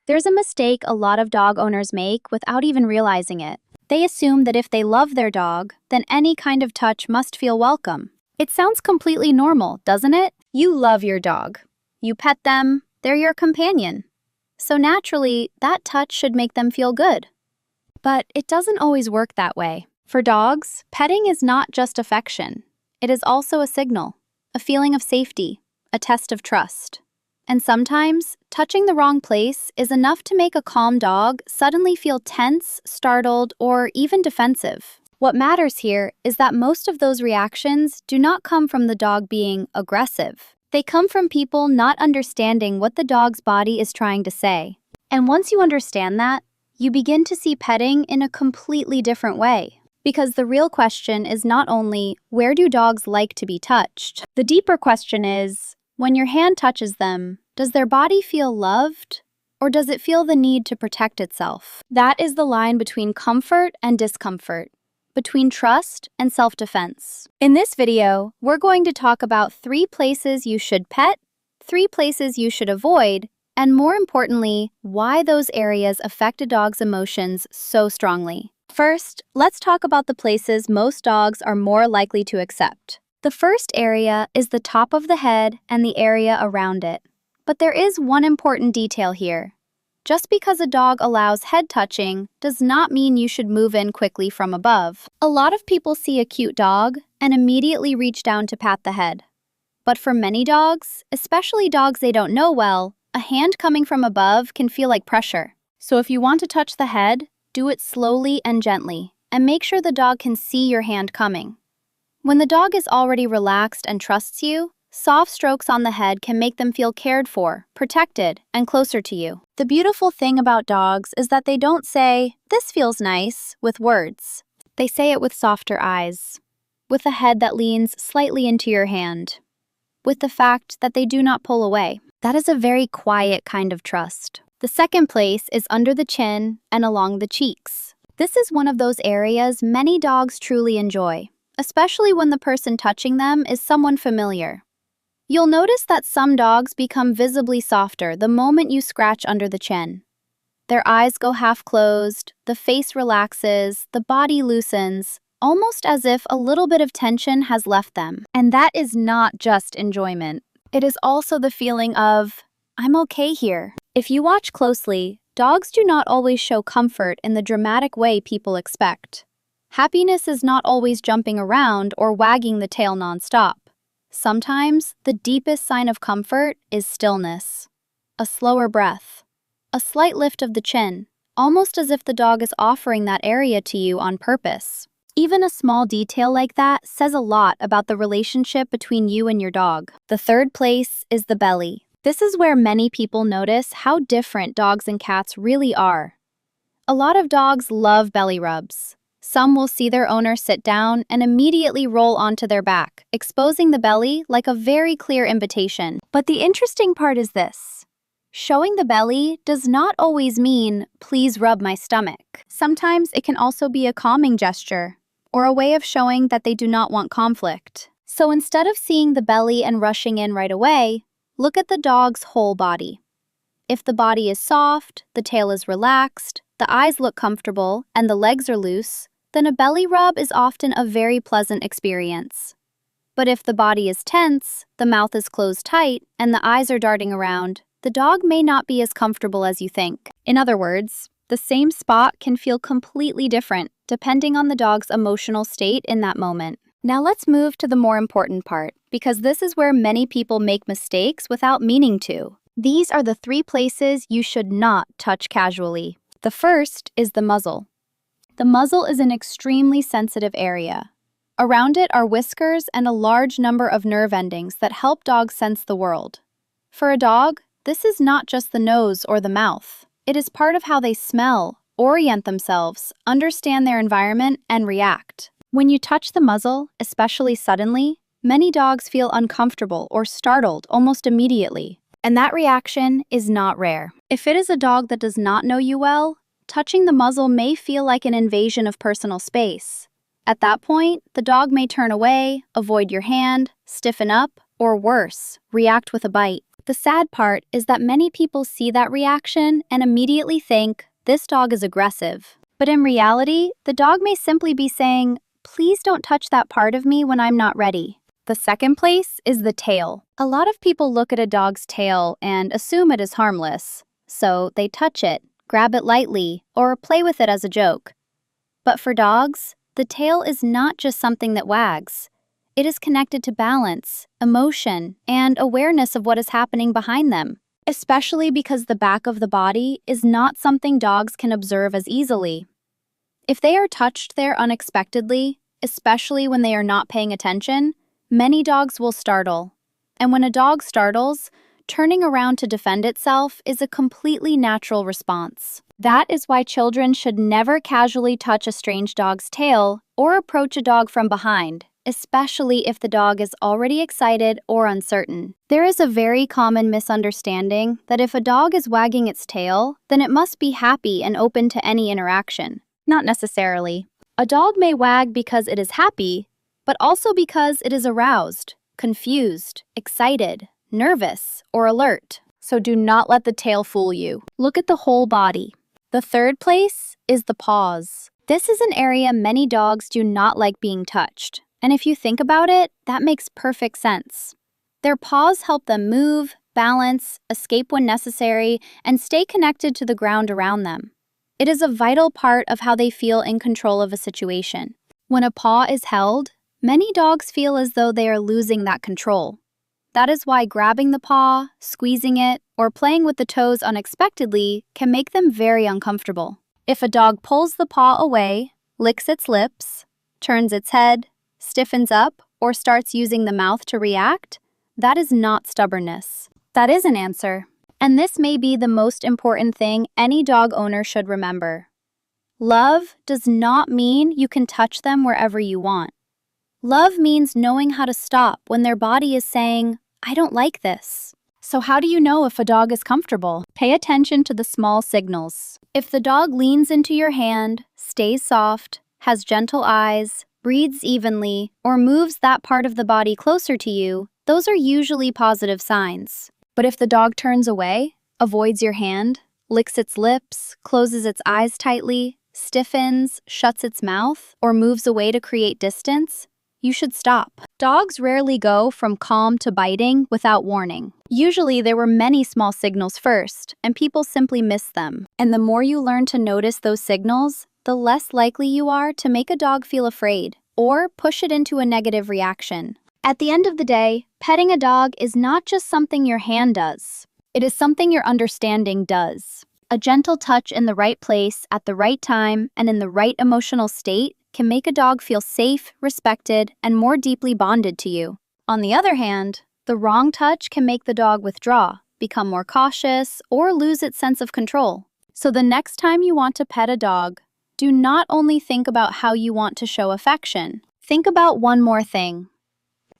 There's a mistake a lot of dog owners make without even realizing it. They assume that if they love their dog, then any kind of touch must feel welcome. It sounds completely normal, doesn't it? You love your dog. You pet them, they're your companion. So naturally, that touch should make them feel good. But it doesn't always work that way. For dogs, petting is not just affection. It is also a signal, a feeling of safety, a test of trust. And sometimes, touching the wrong place is enough to make a calm dog suddenly feel tense, startled, or even defensive. What matters here is that most of those reactions do not come from the dog being aggressive. They come from people not understanding what the dog's body is trying to say. And once you understand that, you begin to see petting in a completely different way. Because the real question is not only, where do dogs like to be touched? The deeper question is, when your hand touches them, does their body feel loved, or does it feel the need to protect itself? That is the line between comfort and discomfort, between trust and self-defense. In this video, we're going to talk about 3 places you should pet, 3 places you should avoid, and more importantly, why those areas affect a dog's emotions so strongly. First, let's talk about the places most dogs are more likely to accept. The first area is the top of the head and the area around it. But there is one important detail here. Just because a dog allows head touching does not mean you should move in quickly from above. A lot of people see a cute dog and immediately reach down to pat the head. But for many dogs, especially dogs they don't know well, a hand coming from above can feel like pressure. So if you want to touch the head, do it slowly and gently, and make sure the dog can see your hand coming. When the dog is already relaxed and trusts you, soft strokes on the head can make them feel cared for, protected, and closer to you. The beautiful thing about dogs is that they don't say, "This feels nice," with words. They say it with softer eyes, with a head that leans slightly into your hand, with the fact that they do not pull away. That is a very quiet kind of trust. The second place is under the chin and along the cheeks. This is one of those areas many dogs truly enjoy, especially when the person touching them is someone familiar. You'll notice that some dogs become visibly softer the moment you scratch under the chin. Their eyes go half closed, the face relaxes, the body loosens, almost as if a little bit of tension has left them. And that is not just enjoyment. It is also the feeling of, "I'm okay here." If you watch closely, dogs do not always show comfort in the dramatic way people expect. Happiness is not always jumping around or wagging the tail nonstop. Sometimes, the deepest sign of comfort is stillness. A slower breath. A slight lift of the chin, almost as if the dog is offering that area to you on purpose. Even a small detail like that says a lot about the relationship between you and your dog. The third place is the belly. This is where many people notice how different dogs and cats really are. A lot of dogs love belly rubs. Some will see their owner sit down and immediately roll onto their back, exposing the belly like a very clear invitation. But the interesting part is this. Showing the belly does not always mean, "Please rub my stomach." Sometimes it can also be a calming gesture, or a way of showing that they do not want conflict. So instead of seeing the belly and rushing in right away, look at the dog's whole body. If the body is soft, the tail is relaxed, the eyes look comfortable, and the legs are loose, then a belly rub is often a very pleasant experience. But if the body is tense, the mouth is closed tight, and the eyes are darting around, the dog may not be as comfortable as you think. In other words, the same spot can feel completely different depending on the dog's emotional state in that moment. Now let's move to the more important part, because this is where many people make mistakes without meaning to. These are the 3 places you should not touch casually. The first is the muzzle. The muzzle is an extremely sensitive area. Around it are whiskers and a large number of nerve endings that help dogs sense the world. For a dog, this is not just the nose or the mouth. It is part of how they smell, orient themselves, understand their environment, and react. When you touch the muzzle, especially suddenly, many dogs feel uncomfortable or startled almost immediately. And that reaction is not rare. If it is a dog that does not know you well, touching the muzzle may feel like an invasion of personal space. At that point, the dog may turn away, avoid your hand, stiffen up, or worse, react with a bite. The sad part is that many people see that reaction and immediately think, this dog is aggressive. But in reality, the dog may simply be saying, please don't touch that part of me when I'm not ready. The second place is the tail. A lot of people look at a dog's tail and assume it is harmless, so they touch it, grab it lightly, or play with it as a joke. But for dogs, the tail is not just something that wags. It is connected to balance, emotion, and awareness of what is happening behind them, especially because the back of the body is not something dogs can observe as easily. If they are touched there unexpectedly, especially when they are not paying attention, many dogs will startle. And when a dog startles, turning around to defend itself is a completely natural response. That is why children should never casually touch a strange dog's tail or approach a dog from behind, especially if the dog is already excited or uncertain. There is a very common misunderstanding that if a dog is wagging its tail, then it must be happy and open to any interaction. Not necessarily. A dog may wag because it is happy, but also because it is aroused, confused, excited, nervous, or alert. So do not let the tail fool you. Look at the whole body. The third place is the paws. This is an area many dogs do not like being touched. And if you think about it, that makes perfect sense. Their paws help them move, balance, escape when necessary, and stay connected to the ground around them. It is a vital part of how they feel in control of a situation. When a paw is held, many dogs feel as though they are losing that control. That is why grabbing the paw, squeezing it, or playing with the toes unexpectedly can make them very uncomfortable. If a dog pulls the paw away, licks its lips, turns its head, stiffens up, or starts using the mouth to react, that is not stubbornness. That is an answer. And this may be the most important thing any dog owner should remember. Love does not mean you can touch them wherever you want. Love means knowing how to stop when their body is saying, I don't like this. So how do you know if a dog is comfortable? Pay attention to the small signals. If the dog leans into your hand, stays soft, has gentle eyes, breathes evenly, or moves that part of the body closer to you, those are usually positive signs. But if the dog turns away, avoids your hand, licks its lips, closes its eyes tightly, stiffens, shuts its mouth, or moves away to create distance, you should stop. Dogs rarely go from calm to biting without warning. Usually there were many small signals first, and people simply miss them. And the more you learn to notice those signals, the less likely you are to make a dog feel afraid or push it into a negative reaction. At the end of the day, petting a dog is not just something your hand does. It is something your understanding does. A gentle touch in the right place at the right time and in the right emotional state can make a dog feel safe, respected, and more deeply bonded to you. On the other hand, the wrong touch can make the dog withdraw, become more cautious, or lose its sense of control. So the next time you want to pet a dog, do not only think about how you want to show affection. Think about one more thing.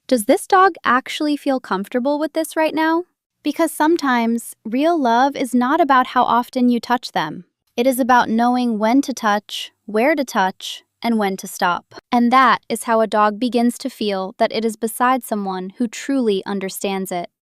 Does this dog actually feel comfortable with this right now? Because sometimes, real love is not about how often you touch them. It is about knowing when to touch, where to touch, and when to stop. And that is how a dog begins to feel that it is beside someone who truly understands it.